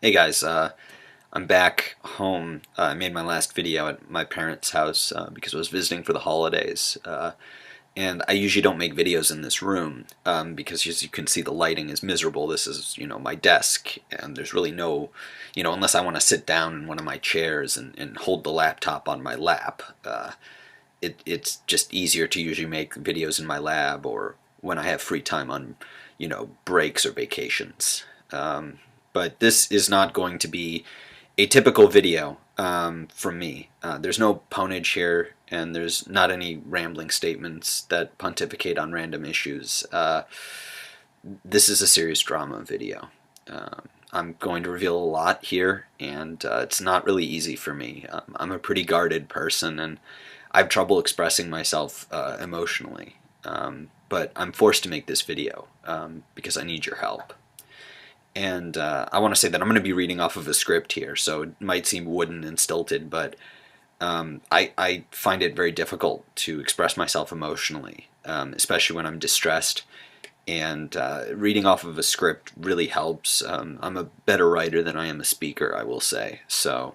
Hey guys, I'm back home. I made my last video at my parents' house because I was visiting for the holidays. And I usually don't make videos in this room because as you can see the lighting is miserable. This is, my desk and there's really no, unless I want to sit down in one of my chairs and hold the laptop on my lap. It's just easier to usually make videos in my lab or when I have free time on, breaks or vacations. But this is not going to be a typical video from me. There's no ponage here, and there's not any rambling statements that pontificate on random issues. This is a serious drama video. I'm going to reveal a lot here, and it's not really easy for me. I'm a pretty guarded person, and I have trouble expressing myself emotionally. But I'm forced to make this video because I need your help. And I want to say that I'm going to be reading off of a script here, so it might seem wooden and stilted, but I find it very difficult to express myself emotionally, especially when I'm distressed. And reading off of a script really helps. I'm a better writer than I am a speaker, I will say. So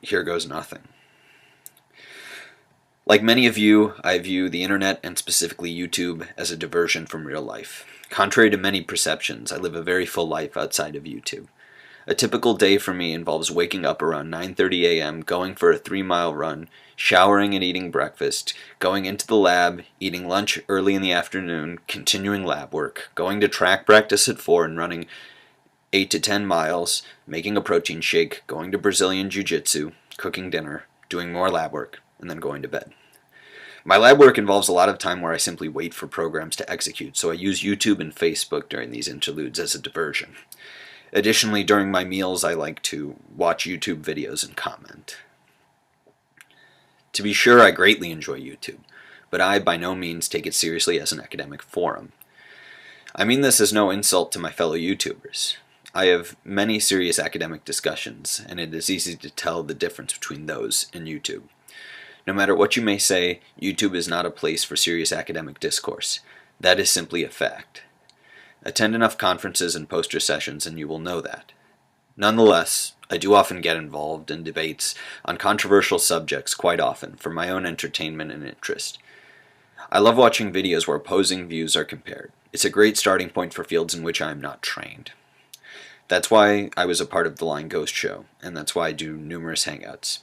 here goes nothing. Like many of you, I view the internet and specifically YouTube as a diversion from real life. Contrary to many perceptions, I live a very full life outside of YouTube. A typical day for me involves waking up around 9:30 a.m., going for a 3-mile run, showering and eating breakfast, going into the lab, eating lunch early in the afternoon, continuing lab work, going to track practice at 4 and running 8 to 10 miles, making a protein shake, going to Brazilian Jiu-Jitsu, cooking dinner, doing more lab work, and then going to bed. My lab work involves a lot of time where I simply wait for programs to execute, so I use YouTube and Facebook during these interludes as a diversion. Additionally, during my meals, I like to watch YouTube videos and comment. To be sure, I greatly enjoy YouTube, but I by no means take it seriously as an academic forum. I mean this as no insult to my fellow YouTubers. I have many serious academic discussions, and it is easy to tell the difference between those and YouTube. No matter what you may say, YouTube is not a place for serious academic discourse. That is simply a fact. Attend enough conferences and poster sessions and you will know that. Nonetheless, I do often get involved in debates on controversial subjects quite often for my own entertainment and interest. I love watching videos where opposing views are compared. It's a great starting point for fields in which I am not trained. That's why I was a part of the Line Ghost Show, and that's why I do numerous hangouts.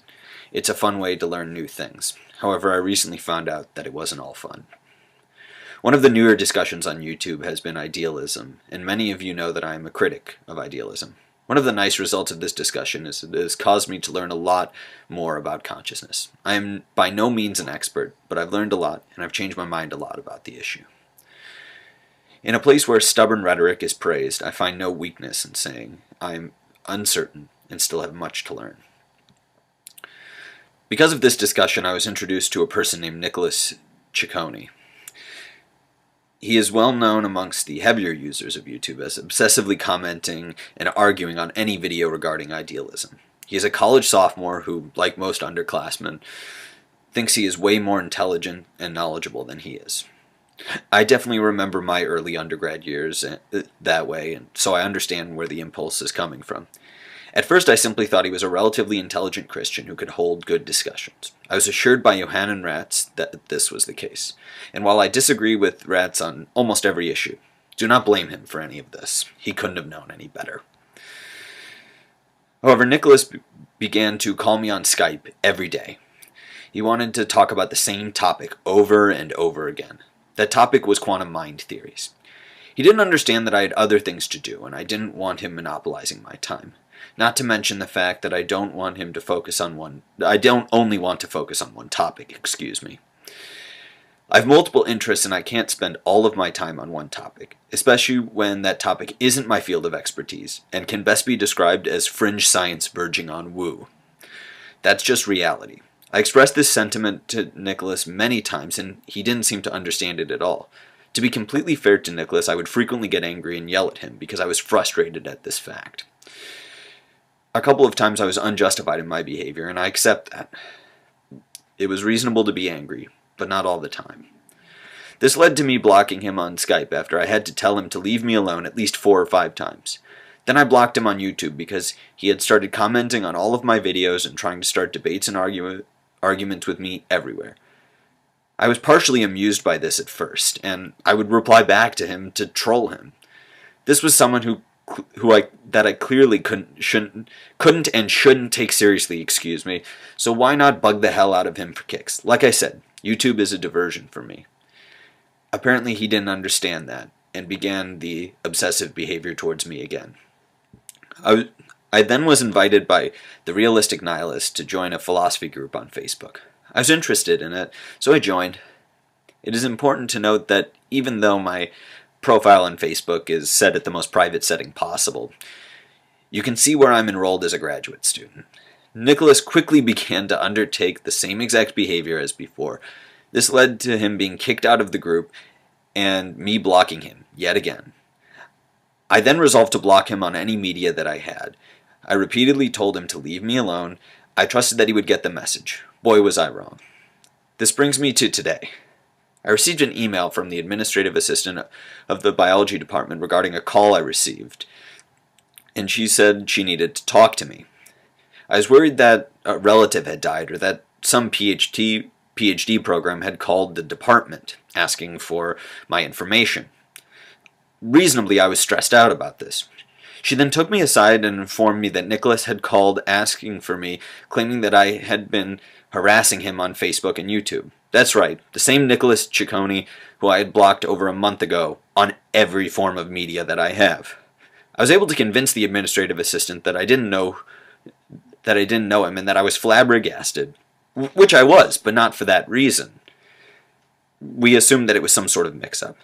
It's a fun way to learn new things. However, I recently found out that it wasn't all fun. One of the newer discussions on YouTube has been idealism, and many of you know that I am a critic of idealism. One of the nice results of this discussion is it has caused me to learn a lot more about consciousness. I am by no means an expert, but I've learned a lot, and I've changed my mind a lot about the issue. In a place where stubborn rhetoric is praised, I find no weakness in saying I am uncertain and still have much to learn. Because of this discussion, I was introduced to a person named Nicolas Ciccone. He is well known amongst the heavier users of YouTube as obsessively commenting and arguing on any video regarding idealism. He is a college sophomore who, like most underclassmen, thinks he is way more intelligent and knowledgeable than he is. I definitely remember my early undergrad years that way, and so I understand where the impulse is coming from. At first I simply thought he was a relatively intelligent Christian who could hold good discussions. I was assured by Johann Ratz that this was the case, and while I disagree with Ratz on almost every issue, do not blame him for any of this. He couldn't have known any better. However, Nicholas began to call me on Skype every day. He wanted to talk about the same topic over and over again. That topic was quantum mind theories. He didn't understand that I had other things to do, and I didn't want him monopolizing my time. Not to mention the fact that I don't only want to focus on one topic, I have multiple interests and I can't spend all of my time on one topic, especially when that topic isn't my field of expertise and can best be described as fringe science verging on woo. That's just reality. I expressed this sentiment to Nicholas many times and he didn't seem to understand it at all. To be completely fair to Nicholas, I would frequently get angry and yell at him because I was frustrated at this fact. A couple of times I was unjustified in my behavior, and I accept that. It was reasonable to be angry, but not all the time. This led to me blocking him on Skype after I had to tell him to leave me alone at least 4 or 5 times. Then I blocked him on YouTube because he had started commenting on all of my videos and trying to start debates and arguments with me everywhere. I was partially amused by this at first, and I would reply back to him to troll him. This was someone that I clearly couldn't and shouldn't take seriously, so why not bug the hell out of him for kicks? Like I said, YouTube is a diversion for me. Apparently he didn't understand that, and began the obsessive behavior towards me again. I then was invited by the Realistic Nihilist to join a philosophy group on Facebook. I was interested in it, so I joined. It is important to note that even though my profile on Facebook is set at the most private setting possible, you can see where I'm enrolled as a graduate student. Nicolas quickly began to undertake the same exact behavior as before. This led to him being kicked out of the group and me blocking him yet again. I then resolved to block him on any media that I had. I repeatedly told him to leave me alone. I trusted that he would get the message. Boy, was I wrong. This brings me to today. I received an email from the administrative assistant of the biology department regarding a call I received, and she said she needed to talk to me. I was worried that a relative had died or that some PhD program had called the department asking for my information. Reasonably, I was stressed out about this. She then took me aside and informed me that Nicolas had called asking for me, claiming that I had been harassing him on Facebook and YouTube. That's right, the same Nicolas Ciccone who I had blocked over a month ago on every form of media that I have. I was able to convince the administrative assistant that I didn't know him and that I was flabbergasted, which I was, but not for that reason. We assumed that it was some sort of mix-up.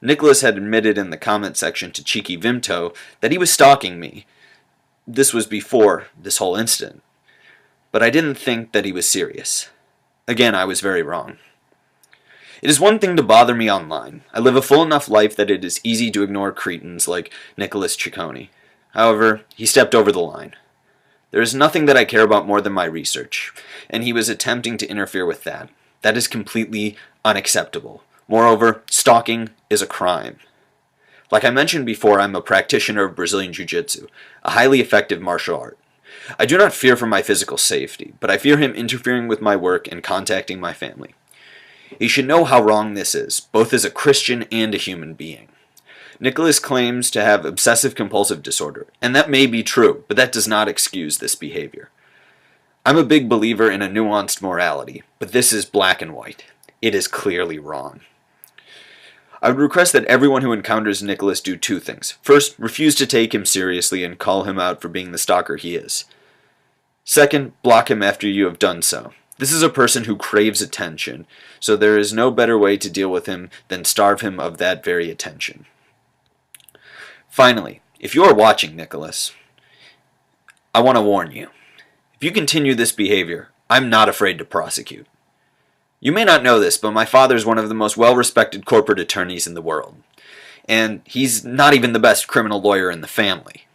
Nicolas had admitted in the comment section to Cheeky Vimto that he was stalking me. This was before this whole incident. But I didn't think that he was serious. Again, I was very wrong. It is one thing to bother me online. I live a full enough life that it is easy to ignore cretins like Nicolas Ciccone. However, he stepped over the line. There is nothing that I care about more than my research, and he was attempting to interfere with that. That is completely unacceptable. Moreover, stalking is a crime. Like I mentioned before, I'm a practitioner of Brazilian Jiu-Jitsu, a highly effective martial art. I do not fear for my physical safety, but I fear him interfering with my work and contacting my family. He should know how wrong this is, both as a Christian and a human being. Nicolas claims to have obsessive-compulsive disorder, and that may be true, but that does not excuse this behavior. I'm a big believer in a nuanced morality, but this is black and white. It is clearly wrong. I would request that everyone who encounters Nicolas do two things. First, refuse to take him seriously and call him out for being the stalker he is. Second, block him after you have done so. This is a person who craves attention, so there is no better way to deal with him than starve him of that very attention. Finally, if you are watching Nicolas, I want to warn you. If you continue this behavior, I'm not afraid to prosecute. You may not know this, but my father is one of the most well-respected corporate attorneys in the world, and he's not even the best criminal lawyer in the family.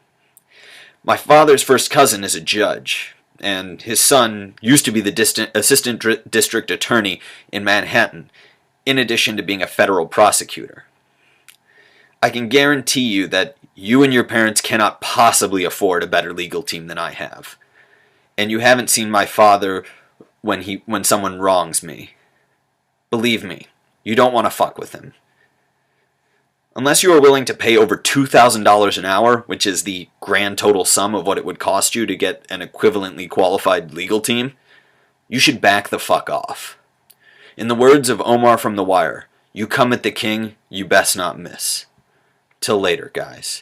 My father's first cousin is a judge, and his son used to be the assistant district attorney in Manhattan, in addition to being a federal prosecutor. I can guarantee you that you and your parents cannot possibly afford a better legal team than I have. And you haven't seen my father when someone wrongs me. Believe me, you don't want to fuck with him. Unless you are willing to pay over $2,000 an hour, which is the grand total sum of what it would cost you to get an equivalently qualified legal team, you should back the fuck off. In the words of Omar from The Wire, you come at the king, you best not miss. Till later, guys.